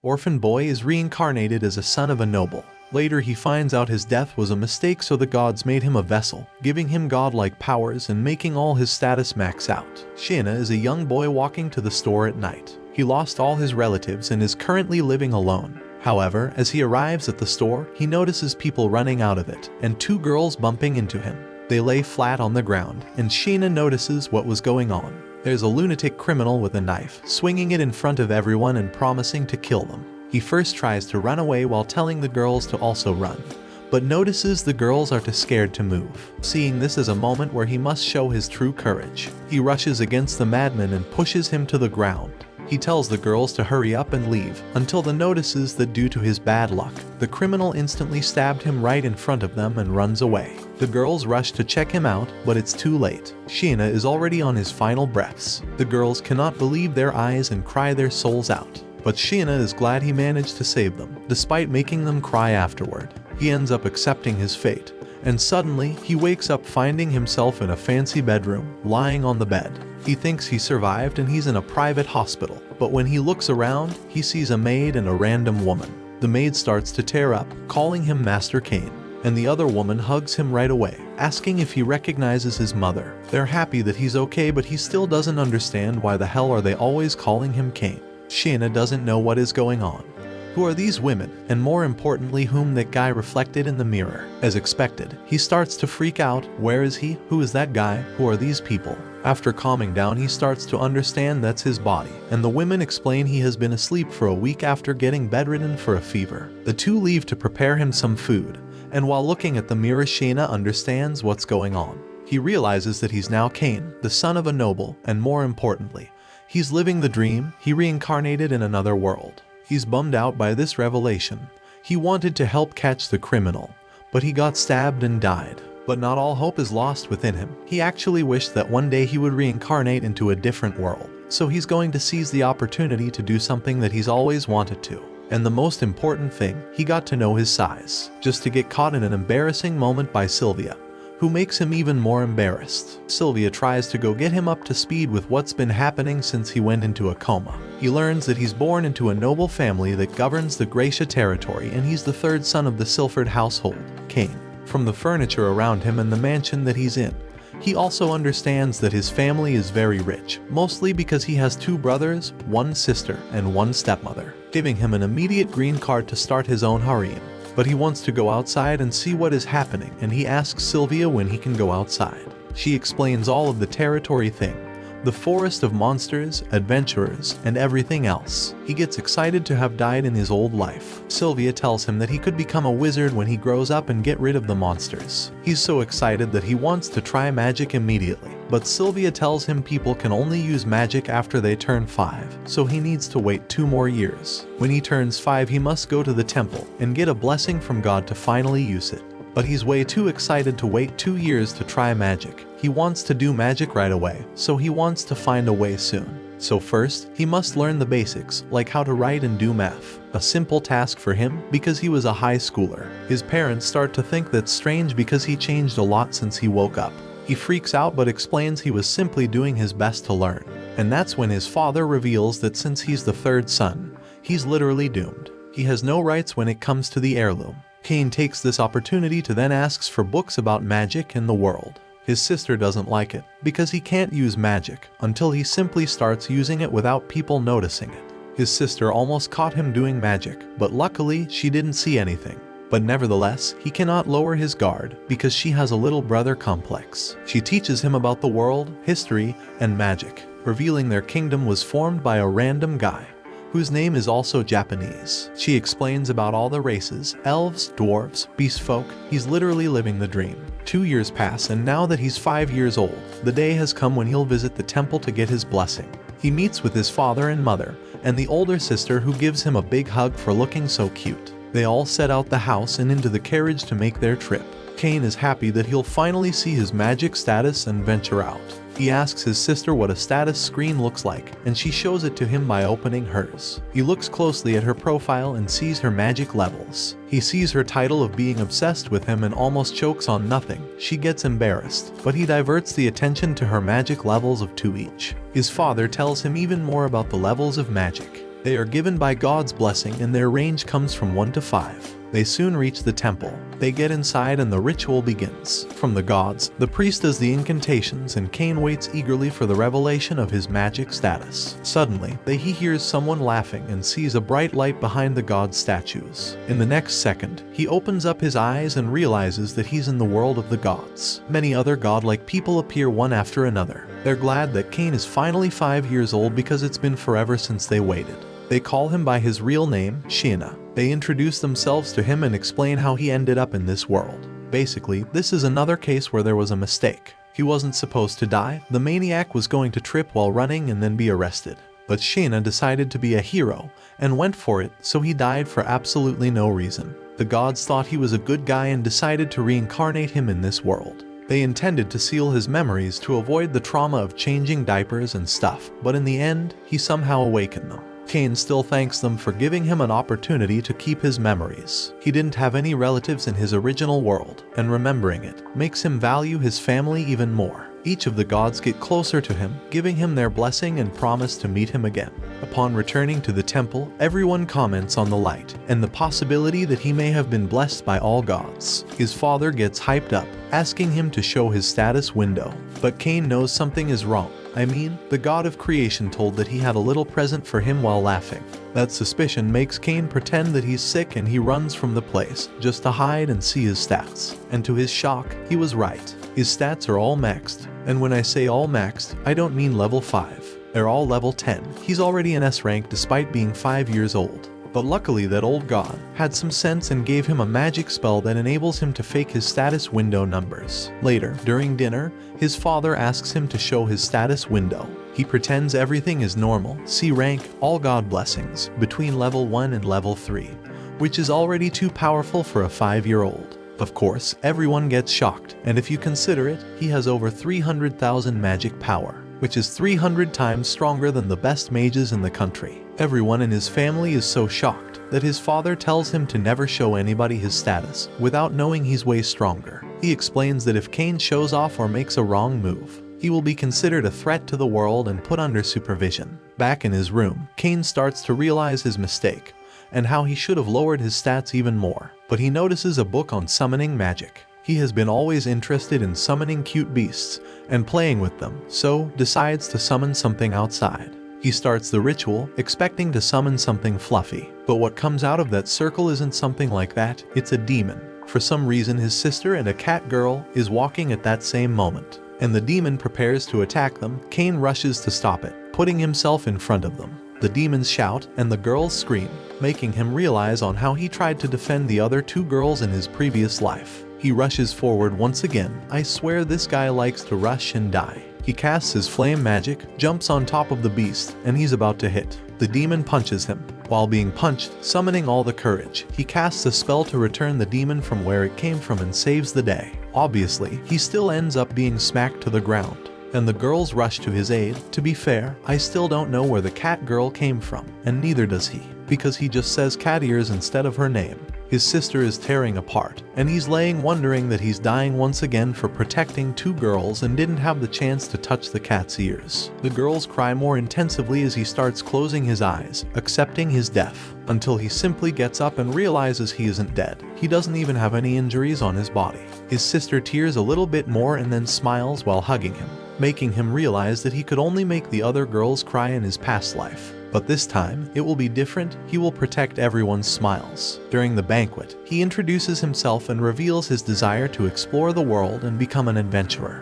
Orphan boy is reincarnated as a son of a noble. Later he finds out his death was a mistake, so the gods made him a vessel, giving him godlike powers and making all his status max out. Shiina is a young boy walking to the store at night. He lost all his relatives and is currently living alone. However, as he arrives at the store, he notices people running out of it, and two girls bumping into him. They lay flat on the ground, and Shiina notices what was going on. There's a lunatic criminal with a knife, swinging it in front of everyone and promising to kill them. He first tries to run away while telling the girls to also run, but notices the girls are too scared to move. Seeing this as a moment where he must show his true courage, he rushes against the madman and pushes him to the ground. He tells the girls to hurry up and leave, until the notices that due to his bad luck, the criminal instantly stabbed him right in front of them and runs away. The girls rush to check him out, but it's too late. Shiina is already on his final breaths. The girls cannot believe their eyes and cry their souls out. But Shiina is glad he managed to save them, despite making them cry afterward. He ends up accepting his fate, and suddenly he wakes up finding himself in a fancy bedroom, lying on the bed. He thinks he survived and he's in a private hospital, but when he looks around, he sees a maid and a random woman. The maid starts to tear up, calling him Master Cain, and the other woman hugs him right away, asking if he recognizes his mother. They're happy that he's okay, but he still doesn't understand why the hell are they always calling him Cain. Shiina doesn't know what is going on. Who are these women, and more importantly whom that guy reflected in the mirror? As expected, he starts to freak out. Where is he? Who is that guy? Who are these people? After calming down, he starts to understand that's his body, and the women explain he has been asleep for a week after getting bedridden for a fever. The two leave to prepare him some food, and while looking at the mirror, Shiina understands what's going on. He realizes that he's now Cain, the son of a noble, and more importantly, he's living the dream. He reincarnated in another world. He's bummed out by this revelation. He wanted to help catch the criminal, but he got stabbed and died. But not all hope is lost within him. He actually wished that one day he would reincarnate into a different world. So he's going to seize the opportunity to do something that he's always wanted to. And the most important thing, he got to know his size, just to get caught in an embarrassing moment by Sylvia, who makes him even more embarrassed. Sylvia tries to go get him up to speed with what's been happening since he went into a coma. He learns that he's born into a noble family that governs the Gracia territory, and he's the third son of the Silford household, Cain. From the furniture around him and the mansion that he's in, he also understands that his family is very rich, mostly because he has two brothers, one sister, and one stepmother, giving him an immediate green card to start his own harem. But he wants to go outside and see what is happening, and he asks Sylvia when he can go outside. She explains all of the territory thing, the forest of monsters, adventurers, and everything else. He gets excited to have died in his old life. Sylvia tells him that he could become a wizard when he grows up and get rid of the monsters. He's so excited that he wants to try magic immediately. But Sylvia tells him people can only use magic after they turn 5, so he needs to wait 2 more years. When he turns 5, he must go to the temple and get a blessing from God to finally use it. But he's way too excited to wait 2 years to try magic. He wants to do magic right away, so he wants to find a way soon. So first, he must learn the basics, like how to write and do math. A simple task for him because he was a high schooler. His parents start to think that's strange because he changed a lot since he woke up. He freaks out but explains he was simply doing his best to learn. And that's when his father reveals that since he's the third son, he's literally doomed. He has no rights when it comes to the heirloom. Cain takes this opportunity to then asks for books about magic in the world. His sister doesn't like it, because he can't use magic until he simply starts using it without people noticing it. His sister almost caught him doing magic, but luckily she didn't see anything. But nevertheless, he cannot lower his guard because she has a little brother complex. She teaches him about the world, history, and magic, revealing their kingdom was formed by a random guy, whose name is also Japanese. She explains about all the races, elves, dwarves, beast folk. He's literally living the dream. 2 years pass, and now that he's 5 years old, the day has come when he'll visit the temple to get his blessing. He meets with his father and mother, and the older sister who gives him a big hug for looking so cute. They all set out the house and into the carriage to make their trip. Cain is happy that he'll finally see his magic status and venture out. He asks his sister what a status screen looks like, and she shows it to him by opening hers. He looks closely at her profile and sees her magic levels. He sees her title of being obsessed with him and almost chokes on nothing. She gets embarrassed, but he diverts the attention to her magic levels of 2 each. His father tells him even more about the levels of magic. They are given by God's blessing and their range comes from 1 to 5. They soon reach the temple. They get inside and the ritual begins. From the gods, the priest does the incantations and Cain waits eagerly for the revelation of his magic status. Suddenly, he hears someone laughing and sees a bright light behind the god statues. In the next second, he opens up his eyes and realizes that he's in the world of the gods. Many other godlike people appear one after another. They're glad that Cain is finally 5 years old because it's been forever since they waited. They call him by his real name, Sheena. They introduce themselves to him and explain how he ended up in this world. Basically, this is another case where there was a mistake. He wasn't supposed to die. The maniac was going to trip while running and then be arrested. But Sheena decided to be a hero and went for it, so he died for absolutely no reason. The gods thought he was a good guy and decided to reincarnate him in this world. They intended to seal his memories to avoid the trauma of changing diapers and stuff, but in the end, he somehow awakened them. Cain still thanks them for giving him an opportunity to keep his memories. He didn't have any relatives in his original world, and remembering it makes him value his family even more. Each of the gods get closer to him, giving him their blessing and promise to meet him again. Upon returning to the temple, everyone comments on the light and the possibility that he may have been blessed by all gods. His father gets hyped up, asking him to show his status window. But Cain knows something is wrong. The god of creation told that he had a little present for him while laughing. That suspicion makes Cain pretend that he's sick and he runs from the place, just to hide and see his stats. And to his shock, he was right. His stats are all maxed. And when I say all maxed, I don't mean level 5. They're all level 10. He's already in S rank despite being 5 years old. But luckily that old god had some sense and gave him a magic spell that enables him to fake his status window numbers. Later, during dinner, his father asks him to show his status window. He pretends everything is normal, see rank, all god blessings, between level 1 and level 3, which is already too powerful for a 5-year-old. Of course, everyone gets shocked, and if you consider it, he has over 300,000 magic power, which is 300 times stronger than the best mages in the country. Everyone in his family is so shocked that his father tells him to never show anybody his status without knowing he's way stronger. He explains that if Cain shows off or makes a wrong move, he will be considered a threat to the world and put under supervision. Back in his room, Cain starts to realize his mistake and how he should have lowered his stats even more. But he notices a book on summoning magic. He has been always interested in summoning cute beasts and playing with them, so decides to summon something outside. He starts the ritual, expecting to summon something fluffy. But what comes out of that circle isn't something like that, it's a demon. For some reason his sister and a cat girl is walking at that same moment, and the demon prepares to attack them. Cain rushes to stop it, putting himself in front of them. The demons shout and the girls scream, making him realize on how he tried to defend the other 2 girls in his previous life. He rushes forward once again. I swear this guy likes to rush and die. He casts his flame magic, jumps on top of the beast, and he's about to hit. The demon punches him. While being punched, summoning all the courage, he casts a spell to return the demon from where it came from and saves the day. Obviously, he still ends up being smacked to the ground, and the girls rush to his aid. To be fair, I still don't know where the cat girl came from, and neither does he, because he just says cat ears instead of her name. His sister is tearing apart, and he's laying wondering that he's dying once again for protecting 2 girls and didn't have the chance to touch the cat's ears. The girls cry more intensively as he starts closing his eyes, accepting his death, until he simply gets up and realizes he isn't dead. He doesn't even have any injuries on his body. His sister tears a little bit more and then smiles while hugging him, making him realize that he could only make the other girls cry in his past life. But this time, it will be different. He will protect everyone's smiles. During the banquet, he introduces himself and reveals his desire to explore the world and become an adventurer.